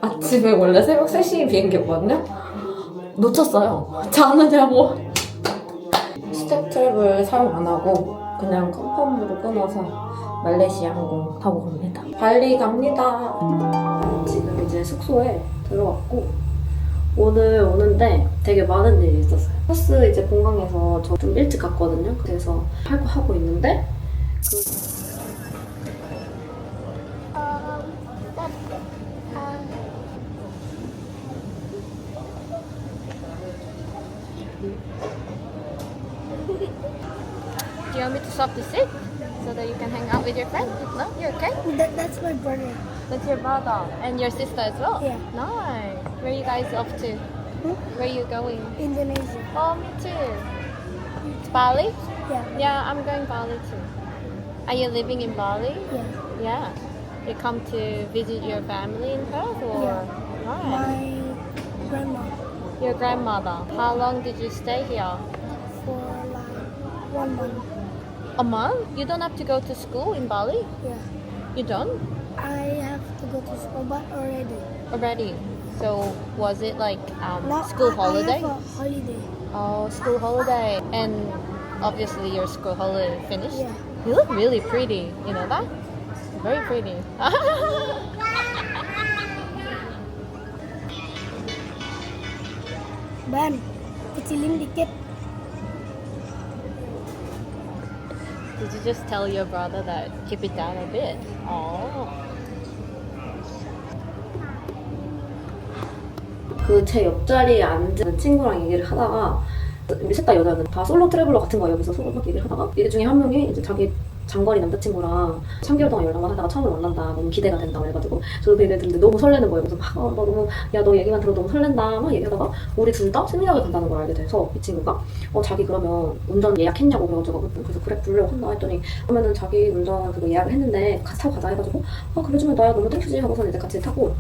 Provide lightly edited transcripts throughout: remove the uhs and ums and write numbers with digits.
아침에 원래 새벽 3시에 비행기였거든요? 놓쳤어요. 자느냐고. 스텝 트랩을 사용 안 하고 그냥 컨펌으로 끊어서 말레이시아 항공 타고 갑니다. 발리 갑니다. 지금 이제 숙소에 들어왔고 오늘 오는데 되게 많은 일이 있었어요. 버스 이제 공항에서 저 좀 일찍 갔거든요. 그래서 하고 있는데 Do you want me to swap the seat so that you can hang out with your friend? No? You're okay? That's my brother. That's your brother. And your sister as well? Yeah. Nice. Where are you guys off to? Where are you going? Indonesia. Oh, me too. To Bali? Yeah. Yeah, I'm going Bali too. Are you living in Bali? Yeah. Yeah. You come to visit your family in Perth or? Yeah. Right. My grandma Your grandmother. How long did you stay here? for like 1 month. A month? You don't have to go to school in Bali? Yeah. You don't? I have to go to school, but Already. So was it like No, school I holiday? have a holiday. Oh, school holiday. And obviously your school holiday finished? Yeah. You look really pretty. You know that? Very pretty. Ban, kecilin dikit. Did you just tell your brother that keep it down a bit? Oh. 그 제 옆자리에 앉은 친구랑 얘기를 하다가 우리 셋 다 여자는 다 솔로 트래블러 같은 거예요. 그래서 서로 막 얘기를 하다가 얘 중에 한 명이 이제 자기 장거리 남자친구랑 3개월 동안 연락을 하다가 처음으로 만난다. 너무 기대가 된다. 그래가지고 저도 그 얘기를 듣는데 너무 설레는 거예요. 그래서 막 너 너무 야 너 얘기만 들어도 너무 설렌다. 막 얘기하다가 우리 둘 다 세미나를 간다는 걸 알게 돼서 이 친구가 자기 그러면 운전 예약했냐고 그래가지고 그래서 그래 부르려고 한다 했더니 그러면은 자기 운전 그거 예약을 했는데 같이 타고 가자 해가지고 그래주면 나야 너무 땡큐지 하고서 이제 같이 타고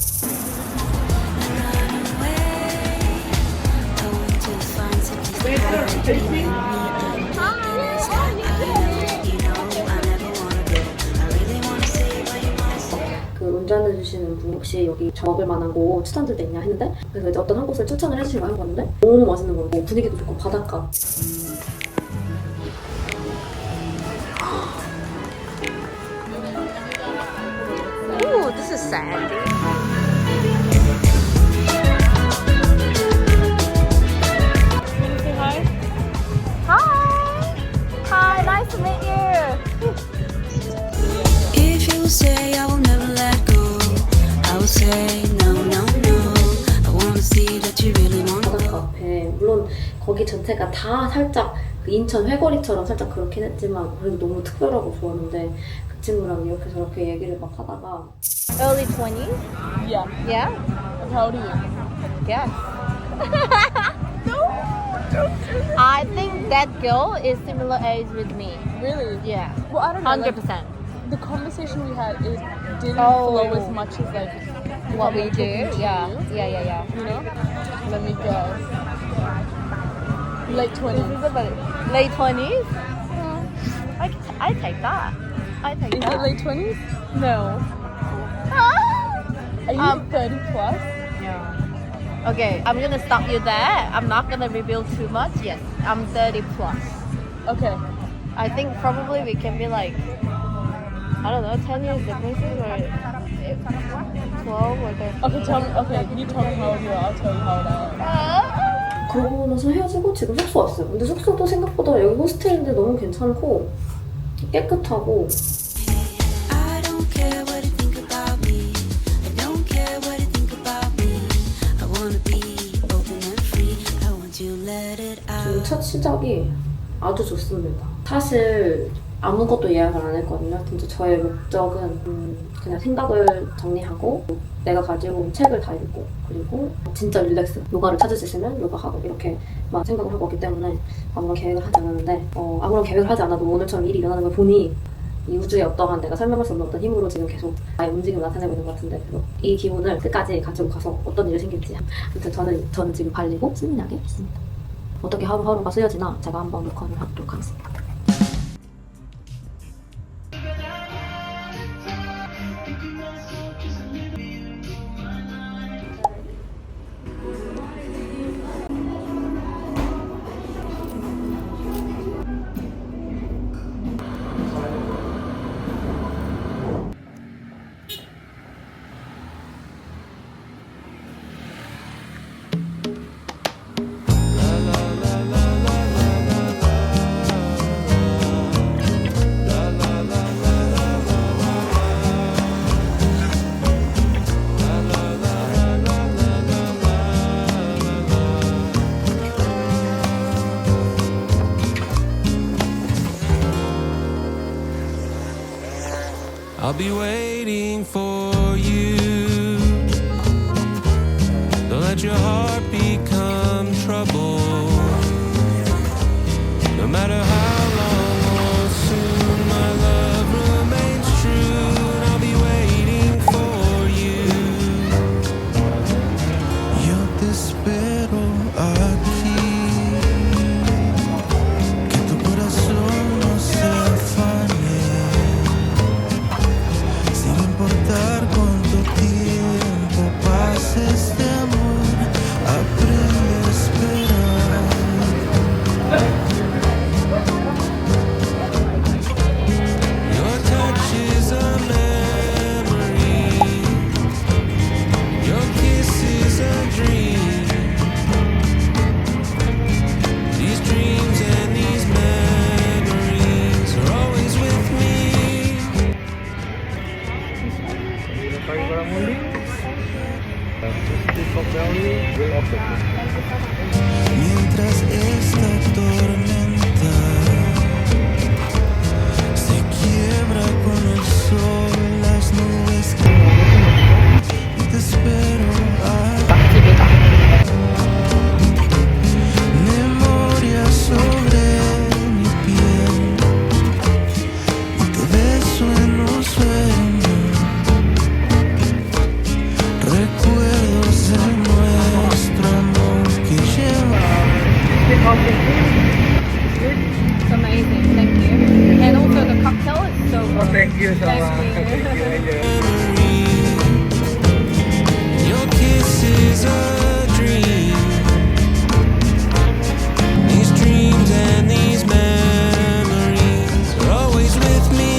그 운전해주시는 분 혹시 여기 먹을 만한 곳 추천줄 데 있냐 했는데 그래서 이제 어떤 한 곳을 추천을 해주시고 한 건데 너무 맛있는 거고 분위기도 좋고 바닷가 Ooh, this is sandy. Say hi. Hi. Hi, nice to meet you. If you say I will never let go, I will say no, no, no. I wanna see that you really want. 바닷가 앞에 물론 거기 전체가 다 살짝 그 인천 회거리처럼 살짝 그렇긴 했지만 그래도 너무 특별하고 좋았는데 그 친구랑 이렇게 저렇게 얘기를 막 하다가 Early 20s? Yeah. Yeah? And how old are you? Yes. I think that girl is similar age with me. Really? Yeah. Well, I don't know. 100%. The conversation we had, it didn't Oh. flow as much as like What we we're do? talking to Yeah. you, Yeah. You know? Let me guess. Late 20s. This is about late 20s? I take that. I take Is that. it late 20s? No. Are you 30 plus? Yeah. Okay, I'm gonna stop you there. I'm not gonna reveal too much. Yes, I'm 30 plus. Okay. I think probably we can be like, I don't know, 10 years differences or 12 or 13. Okay, tell me. Okay, you tell me how old you are. I'll tell you how old I am. 그러고 나서 헤어지고 지금 숙소 왔어요. 근데 숙소도 생각보다 여기 호스텔인데 너무 괜찮고 깨끗하고 I don't care what you think about me. I don't care what you think about me. I wanna be open and free. I want you to let it out. 지금 첫 시작이 아주 좋습니다. 사실 아무것도 예약을 안 했거든요. 진짜 저의 목적은 그냥 생각을 정리하고 내가 가지고 온 책을 다 읽고 그리고 진짜 릴렉스 요가를 찾을 수 있으면 요가하고 이렇게만 생각을 하고 있기 때문에 아무런 계획을 하지 않았는데 아무런 계획을 하지 않아도 오늘처럼 일이 일어나는 걸 보니 이 우주의 어떠한 내가 설명할 수 없는 어떤 힘으로 지금 계속 나의 움직임을 나타내고 있는 것 같은데 그래서 이 기분을 끝까지 가지고 가서 어떤 일이 생길지 아무튼 저는 지금 발리고 스민하게 있습니다. 어떻게 하루하루가 쓰여지나 제가 한번 녹화를 하도록 하겠습니다. I'll be waiting for you. Don't let your heart become trouble. No matter how long or soon, my love remains true. And I'll be waiting for you. Yo te espero aquí. Que tu corazón no se afane. Sin importar cuánto tiempo pases de amor, aprende a esperar. Your touch is a memory. Your kiss is a dream. These dreams and these memories are always with me. Mientras esta tormenta se quiebra con el sol, las nubes caen. Y te espero memoria sobre mi piel. Y te beso en un sueño. Recuerdos de nuestro amor que lleva. It's amazing, thank you. And also the cocktail is so good. Thank you so much. Your kiss is a dream. These dreams and these memories are always with me.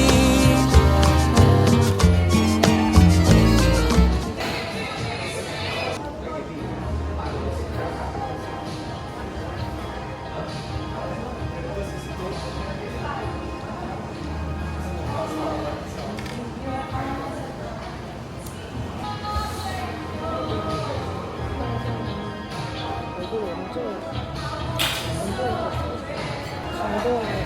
감동